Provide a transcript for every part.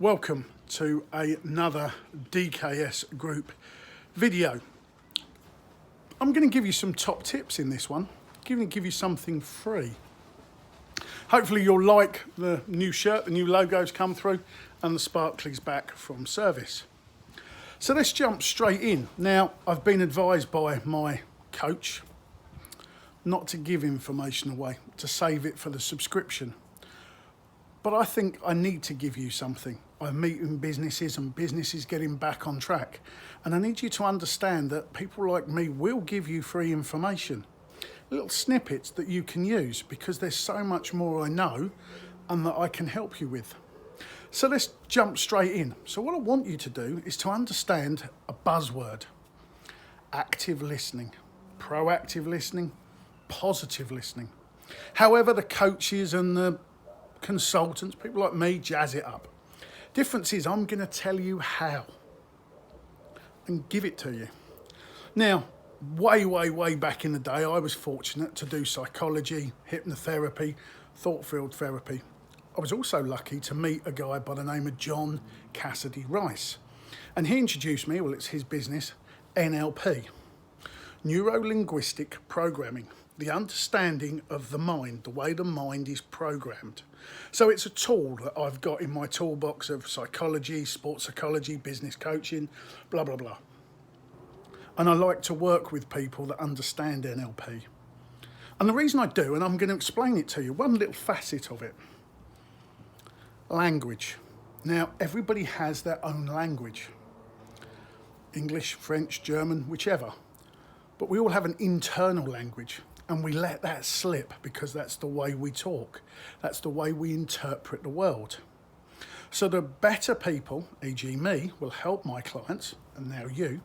Welcome to another DKS Group video. I'm going to give you some top tips in this one. I'm going to give you something free. Hopefully you'll like the new shirt, the new logos come through, and the sparklies back from service. So let's jump straight in. Now, I've been advised by my coach not to give information away, to save it for the subscription. But I think I need to give you something. I'm meeting businesses and businesses getting back on track. And I need you to understand that people like me will give you free information. Little snippets that you can use because there's so much more I know and that I can help you with. So let's jump straight in. So what I want you to do is to understand a buzzword. Active listening, proactive listening, positive listening. However, the coaches and the consultants, people like me, jazz it up. Difference is I'm going to tell you how and give it to you. Now, way back in the day, I was fortunate to do psychology, hypnotherapy, thought field therapy. I was also lucky to meet a guy by the name of John Cassidy Rice. And he introduced me, well, it's his business, NLP, Neuro-Linguistic Programming, the understanding of the mind, the way the mind is programmed. So it's a tool that I've got in my toolbox of psychology, sports psychology, business coaching, blah, blah, blah. And I like to work with people that understand NLP. And the reason I do, and I'm going to explain it to you, one little facet of it. Language. Now, everybody has their own language. English, French, German, whichever. But we all have an internal language. And we let that slip because that's the way we talk. That's the way we interpret the world. So the better people, e.g. me, will help my clients, and now you,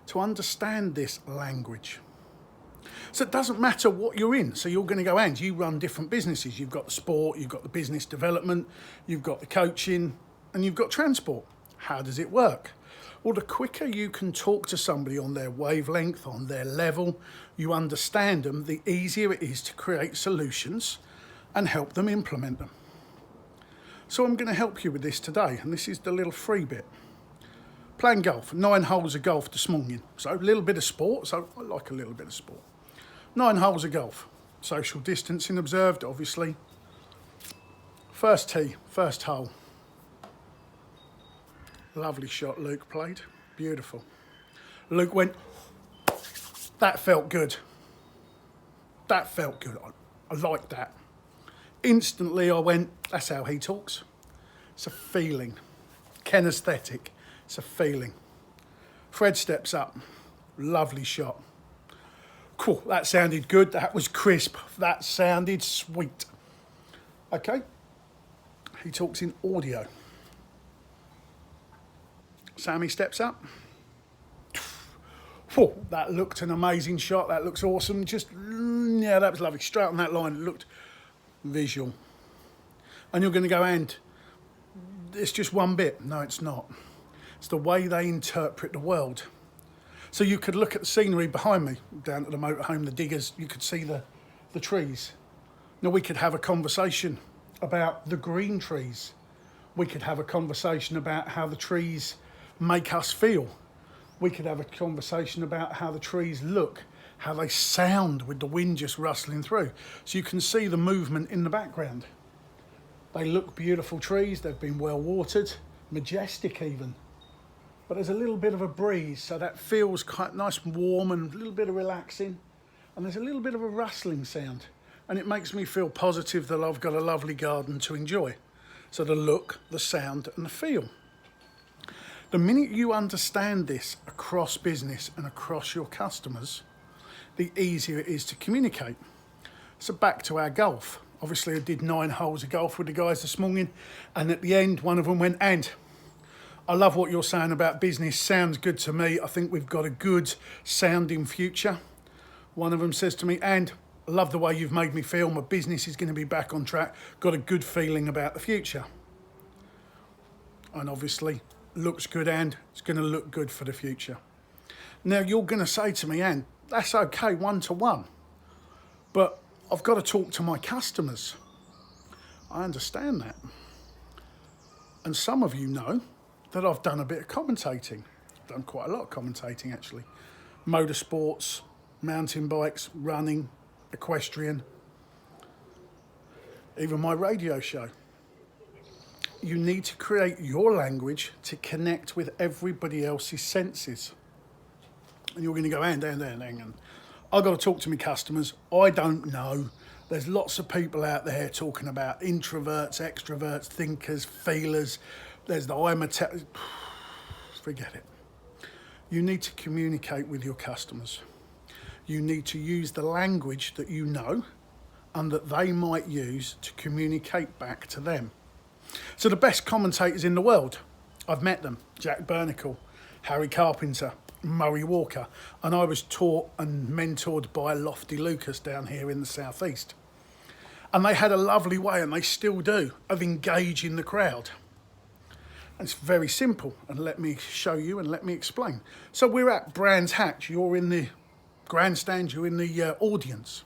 to understand this language. So it doesn't matter what you're in. So you're going to go, and you run different businesses. You've got the sport, you've got the business development, you've got the coaching, and you've got transport. How does it work? Well, the quicker you can talk to somebody on their wavelength, on their level, you understand them, the easier it is to create solutions and help them implement them. So I'm going to help you with this today, and this is the little free bit. Playing golf, 9 holes of golf this morning. So a little bit of sport, so I like a little bit of sport. 9 holes of golf. Social distancing observed, obviously. First tee, first hole. Lovely shot Luke played, beautiful. Luke went, that felt good. That felt good, I like that. Instantly I went, that's how he talks. It's a feeling, kinesthetic, it's a feeling. Fred steps up, lovely shot. Cool, that sounded good, that was crisp, that sounded sweet. Okay, he talks in audio. Sammy steps up. Whoa, that looked an amazing shot. That looks awesome. Yeah, that was lovely. Straight on that line. It looked visual. And you're going to go, and it's just one bit. No, it's not. It's the way they interpret the world. So you could look at the scenery behind me, down at the motorhome, the diggers. You could see the trees. Now, we could have a conversation about the green trees. We could have a conversation about how the trees make us feel. We could have a conversation about how the trees look, how they sound with the wind just rustling through. So you can see the movement in the background. They look beautiful trees, they've been well watered, majestic even. But there's a little bit of a breeze, so that feels quite nice and warm and a little bit of relaxing. And there's a little bit of a rustling sound. And it makes me feel positive that I've got a lovely garden to enjoy. So the look, the sound and the feel. The minute you understand this across business and across your customers, the easier it is to communicate. So back to our golf. Obviously I did 9 holes of golf with the guys this morning, and at the end one of them went, and I love what you're saying about business, sounds good to me. I think we've got a good sounding future. One of them says to me, and I love the way you've made me feel. My business is going to be back on track. Got a good feeling about the future. And obviously looks good, and it's going to look good for the future. Now you're going to say to me, and that's okay, 1-to-1, but I've got to talk to my customers. I understand that. And some of you know that I've done a bit of commentating. I've done quite a lot of commentating actually. Motorsports, mountain bikes, running, equestrian, even my radio show. You need to create your language to connect with everybody else's senses. And you're going to go, hang on. I've got to talk to my customers. I don't know. There's lots of people out there talking about introverts, extroverts, thinkers, feelers. There's the forget it. You need to communicate with your customers. You need to use the language that you know and that they might use to communicate back to them. So the best commentators in the world, I've met them. Jack Burnicle, Harry Carpenter, Murray Walker, and I was taught and mentored by Lofty Lucas down here in the southeast. And they had a lovely way, and they still do, of engaging the crowd. And it's very simple, and let me show you and let me explain. So we're at Brands Hatch, you're in the grandstand, you're in the audience.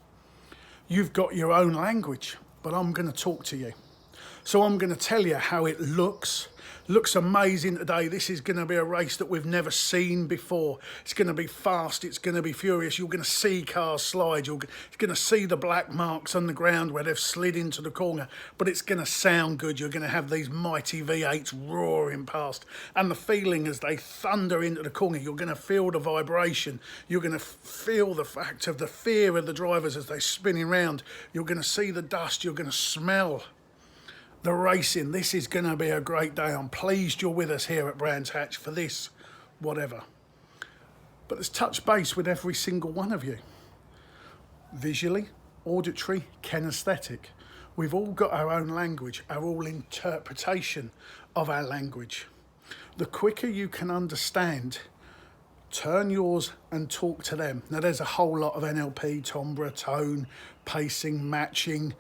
You've got your own language, but I'm going to talk to you. So I'm going to tell you how it looks. Looks amazing today. This is going to be a race that we've never seen before. It's going to be fast. It's going to be furious. You're going to see cars slide. You're going to see the black marks on the ground where they've slid into the corner. But it's going to sound good. You're going to have these mighty V8s roaring past. And the feeling as they thunder into the corner, you're going to feel the vibration. You're going to feel the fact of the fear of the drivers as they're spinning around. You're going to see the dust. You're going to smell the racing. This is going to be a great day. I'm pleased you're with us here at Brands Hatch for this, whatever. But let's touch base with every single one of you. Visually, auditory, kinesthetic. We've all got our own language, our own interpretation of our language. The quicker you can understand, turn yours and talk to them. Now there's a whole lot of NLP, timbre, tone, pacing, matching.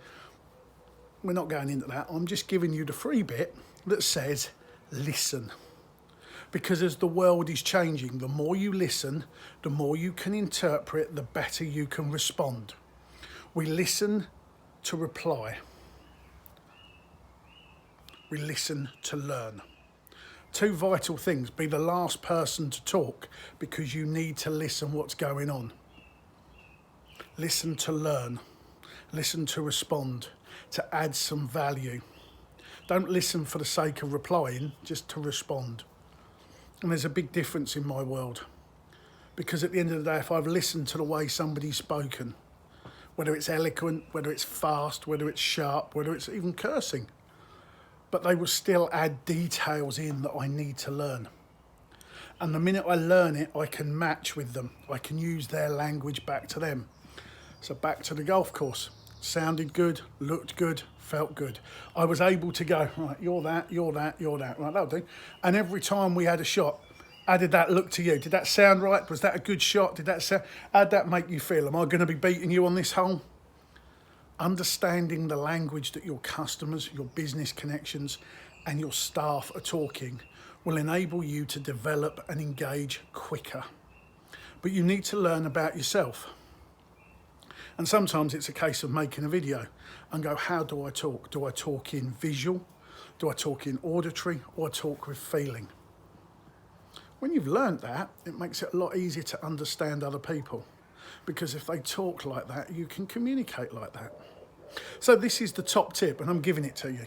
We're not going into that. I'm just giving you the free bit that says listen. Because as the world is changing, the more you listen, the more you can interpret, the better you can respond. We listen to reply. We listen to learn. Two vital things. Be the last person to talk because you need to listen what's going on. Listen to learn. Listen to respond. To add some value. Don't listen for the sake of replying, just to respond. And there's a big difference in my world. Because at the end of the day, if I've listened to the way somebody's spoken, whether it's eloquent, whether it's fast, whether it's sharp, whether it's even cursing, but they will still add details in that I need to learn. And the minute I learn it, I can match with them. I can use their language back to them. So back to the golf course. Sounded good, looked good, felt good. I was able to go, right, you're that, you're that, you're that. Right, that'll do. And every time we had a shot, how did that look to you? Did that sound right? Was that a good shot? Did that sound? How'd that make you feel? Am I going to be beating you on this hole? Understanding the language that your customers, your business connections, and your staff are talking will enable you to develop and engage quicker. But you need to learn about yourself. And sometimes it's a case of making a video and go, how do I talk? Do I talk in visual? Do I talk in auditory? Or I talk with feeling? When you've learned that, it makes it a lot easier to understand other people. Because if they talk like that, you can communicate like that. So this is the top tip, and I'm giving it to you.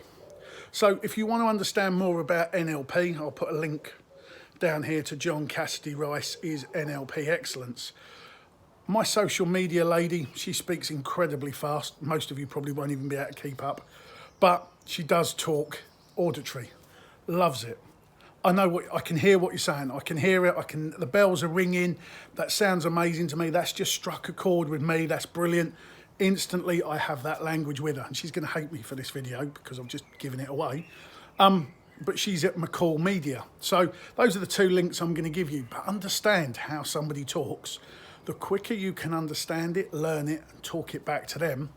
So if you want to understand more about NLP, I'll put a link down here to John Cassidy Rice is NLP Excellence. My social media lady, she speaks incredibly fast. Most of you probably won't even be able to keep up. But she does talk auditory. Loves it. I can hear what you're saying. I can hear it. The bells are ringing. That sounds amazing to me. That's just struck a chord with me. That's brilliant. Instantly, I have that language with her. And she's going to hate me for this video because I've just given it away. But she's at McCall Media. So those are the two links I'm going to give you. But understand how somebody talks. The quicker you can understand it, learn it, and talk it back to them,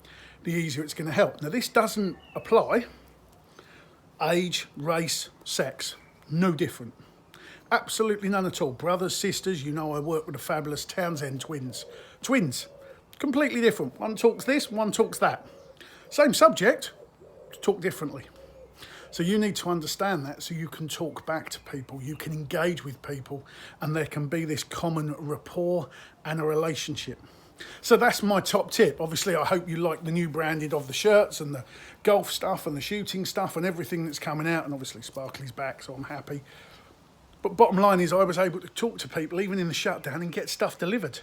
the easier it's going to help. Now, this doesn't apply age, race, sex. No different. Absolutely none at all. Brothers, sisters, you know I work with the fabulous Townsend twins. Twins. Completely different. One talks this, one talks that. Same subject, talk differently. So you need to understand that so you can talk back to people, you can engage with people, and there can be this common rapport and a relationship. So that's my top tip. Obviously, I hope you like the new branded of the shirts and the golf stuff and the shooting stuff and everything that's coming out. And obviously Sparkly's back, so I'm happy. But bottom line is I was able to talk to people even in the shutdown and get stuff delivered.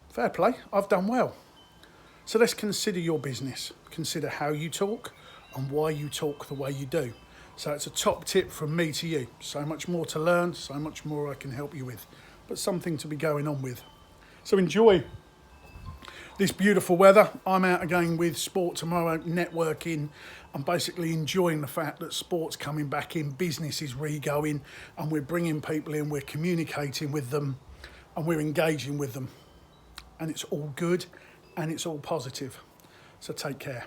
Fair play, I've done well. So let's consider your business. Consider how you talk and why you talk the way you do. So it's a top tip from me to you. So much more to learn, so much more I can help you with, but something to be going on with. So enjoy this beautiful weather. I'm out again with sport tomorrow, networking. I'm basically enjoying the fact that sport's coming back in, business is re-going, and we're bringing people in, we're communicating with them, and we're engaging with them. And it's all good, and it's all positive. So take care.